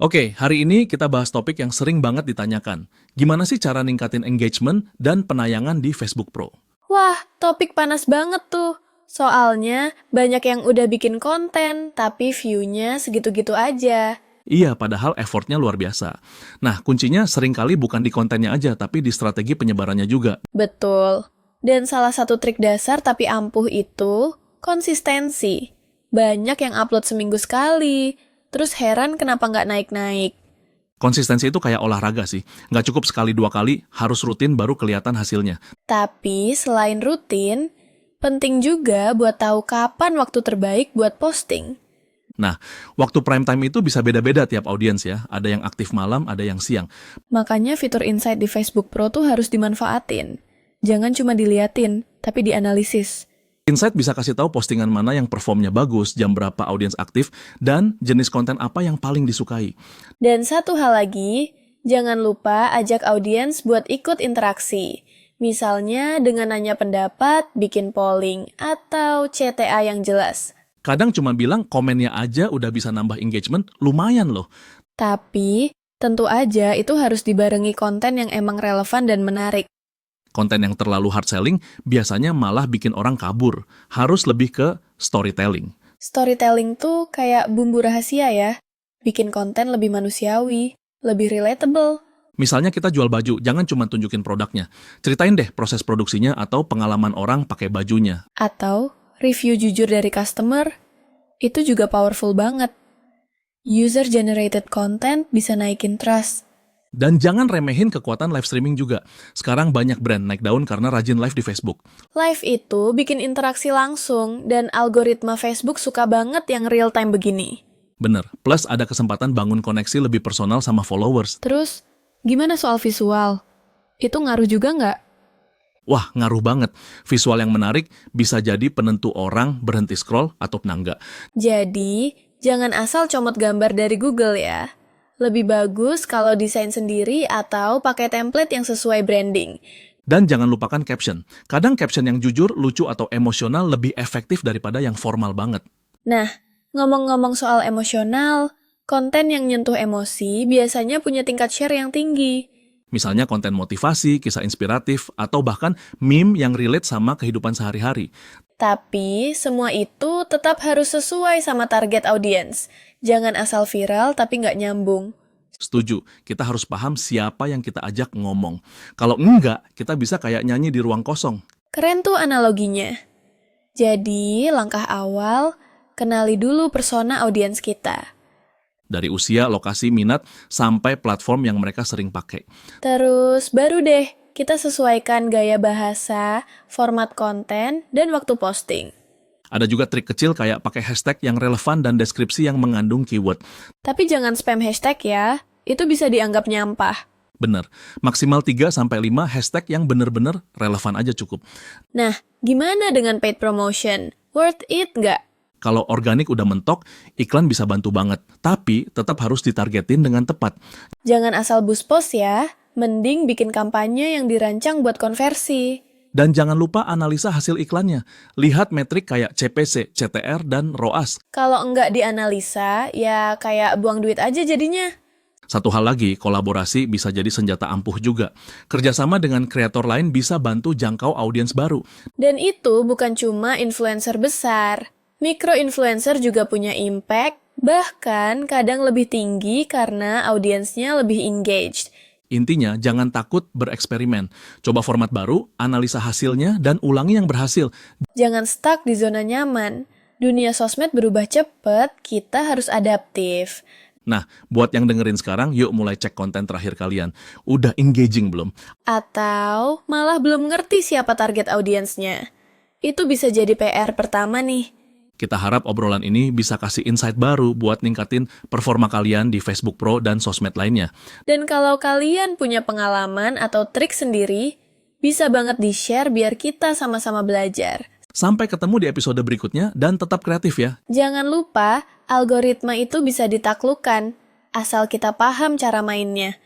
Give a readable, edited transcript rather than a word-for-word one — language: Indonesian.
Oke, hari ini kita bahas topik yang sering banget ditanyakan. Gimana sih cara ningkatin engagement dan penayangan di Facebook Pro? Wah, topik panas banget tuh. Soalnya banyak yang udah bikin konten, tapi view-nya segitu-gitu aja. Iya, padahal effortnya luar biasa. Nah, kuncinya seringkali bukan di kontennya aja, tapi di strategi penyebarannya juga. Betul. Dan salah satu trik dasar tapi ampuh itu konsistensi. Banyak yang upload seminggu sekali, terus heran kenapa nggak naik-naik. Konsistensi itu kayak olahraga sih. Nggak cukup sekali dua kali, harus rutin baru kelihatan hasilnya. Tapi selain rutin, penting juga buat tahu kapan waktu terbaik buat posting. Nah, waktu prime time itu bisa beda-beda tiap audiens ya. Ada yang aktif malam, ada yang siang. Makanya fitur Insight di Facebook Pro tuh harus dimanfaatin. Jangan cuma diliatin, tapi dianalisis. Insight bisa kasih tahu postingan mana yang performnya bagus, jam berapa audiens aktif, dan jenis konten apa yang paling disukai. Dan satu hal lagi, jangan lupa ajak audiens buat ikut interaksi. Misalnya dengan nanya pendapat, bikin polling, atau CTA yang jelas. Kadang cuma bilang komennya aja udah bisa nambah engagement, lumayan loh. Tapi, tentu aja itu harus dibarengi konten yang emang relevan dan menarik. Konten yang terlalu hard selling biasanya malah bikin orang kabur. Harus lebih ke storytelling. Storytelling tuh kayak bumbu rahasia ya. Bikin konten lebih manusiawi, lebih relatable. Misalnya kita jual baju, jangan cuma tunjukin produknya. Ceritain deh proses produksinya atau pengalaman orang pakai bajunya. Atau review jujur dari customer, itu juga powerful banget. User-generated content bisa naikin trust. Dan jangan remehin kekuatan live streaming juga. Sekarang banyak brand naik daun karena rajin live di Facebook. Live itu bikin interaksi langsung, dan algoritma Facebook suka banget yang real-time begini. Bener, plus ada kesempatan bangun koneksi lebih personal sama followers. Terus, gimana soal visual? Itu ngaruh juga nggak? Wah, ngaruh banget. Visual yang menarik bisa jadi penentu orang berhenti scroll atau enggak. Jadi, jangan asal comot gambar dari Google ya. Lebih bagus kalau desain sendiri atau pakai template yang sesuai branding. Dan jangan lupakan caption. Kadang caption yang jujur, lucu, atau emosional lebih efektif daripada yang formal banget. Nah, ngomong-ngomong soal emosional, konten yang nyentuh emosi biasanya punya tingkat share yang tinggi. Misalnya konten motivasi, kisah inspiratif, atau bahkan meme yang relate sama kehidupan sehari-hari. Tapi, semua itu tetap harus sesuai sama target audiens. Jangan asal viral tapi nggak nyambung. Setuju, kita harus paham siapa yang kita ajak ngomong. Kalau enggak, kita bisa kayak nyanyi di ruang kosong. Keren tuh analoginya. Jadi, langkah awal, kenali dulu persona audiens kita. Dari usia, lokasi, minat, sampai platform yang mereka sering pakai. Terus baru deh kita sesuaikan gaya bahasa, format konten, dan waktu posting. Ada juga trik kecil kayak pakai hashtag yang relevan dan deskripsi yang mengandung keyword. Tapi jangan spam hashtag ya, itu bisa dianggap nyampah. Bener, maksimal 3-5 hashtag yang bener-bener relevan aja cukup. Nah, gimana dengan paid promotion? Worth it nggak? Kalau organik udah mentok, iklan bisa bantu banget. Tapi tetap harus ditargetin dengan tepat. Jangan asal boost post ya, mending bikin kampanye yang dirancang buat konversi. Dan jangan lupa analisa hasil iklannya. Lihat metrik kayak CPC, CTR, dan ROAS. Kalau nggak dianalisa, ya kayak buang duit aja jadinya. Satu hal lagi, kolaborasi bisa jadi senjata ampuh juga. Kerjasama dengan kreator lain bisa bantu jangkau audiens baru. Dan itu bukan cuma influencer besar. Mikro-influencer juga punya impact, bahkan kadang lebih tinggi karena audiensnya lebih engaged. Intinya, jangan takut bereksperimen. Coba format baru, analisa hasilnya, dan ulangi yang berhasil. Jangan stuck di zona nyaman. Dunia sosmed berubah cepat, kita harus adaptif. Nah, buat yang dengerin sekarang, yuk mulai cek konten terakhir kalian. Udah engaging belum? Atau malah belum ngerti siapa target audiensnya. Itu bisa jadi PR pertama nih. Kita harap obrolan ini bisa kasih insight baru buat ningkatin performa kalian di Facebook Pro dan sosmed lainnya. Dan kalau kalian punya pengalaman atau trik sendiri, bisa banget di-share biar kita sama-sama belajar. Sampai ketemu di episode berikutnya dan tetap kreatif ya. Jangan lupa, algoritma itu bisa ditaklukkan, asal kita paham cara mainnya.